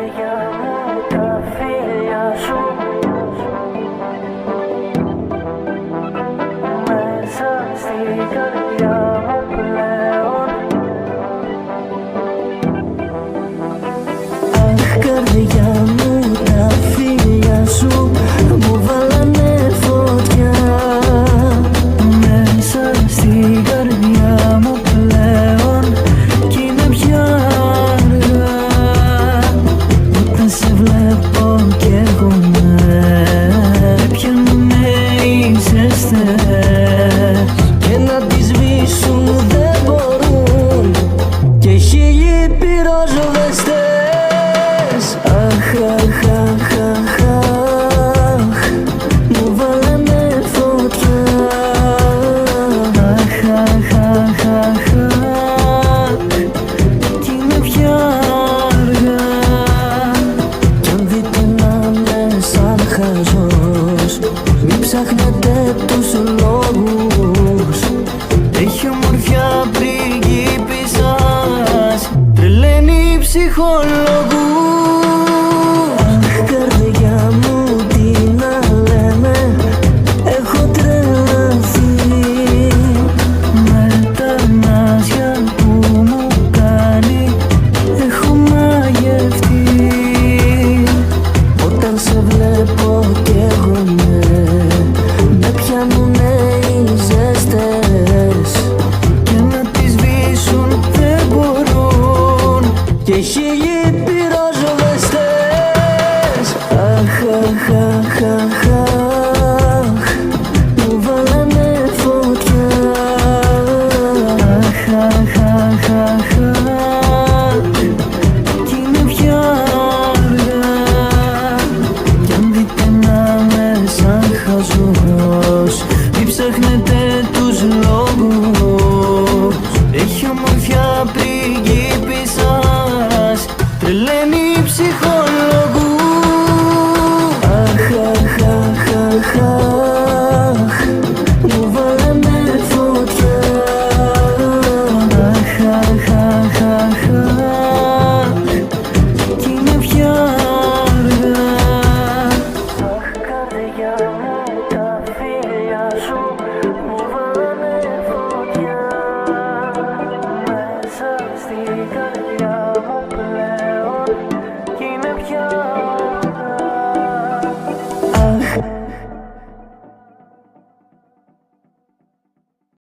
καρδιά μου τα φίλια σου, μέσα στην καρδιά μου πλέον. Αχ, καρδιά μου, τα φίλια σου μου βάλανε φωτιά, μέσα στην καρδιά μου πλέον. Κι είναι πια αργά, όταν σε βλέπω κι έρχομαι, πιάνουνε οι ζεστές και να τις σβήσουν δεν μπορούν και χίλιοι πυροσβεστές. Αχ, αχ, αχ, αχ, αχ, μου βάλανε φωτιά. Αχ, αχ, αχ, αχ, αχ, κι είναι πια αργά. Κι αν δείτε να με σαν χαζός, μην ψάχνετε τους λόγους. Έχει ομορφιά πριγκίπισσας, τρελαίνει ψυχολόγους. Αχ, καρδιά μου, τι να λέμε, έχω τρελαθεί με τα μάτια που μου κάνει, έχω μαγευτεί. Όταν σε βλέπω κι εγώ με πιάνουνε οι ζεστές και να τις σβήσουν δεν μπορούν και χίλιοι πυροσβεστές. Αχ, αχ, αχ, αχ, αχ, μου βάλανε φωτιά. Αχ, αχ, αχ, αχ, αχ, κι είναι πια αργά. Κι αν δείτε να με σαν χαζός, μην ψάχνετε τους λόγους. Έχει ομορφιά πριγκίπισσας, τρελαίνει ψυχολόγους.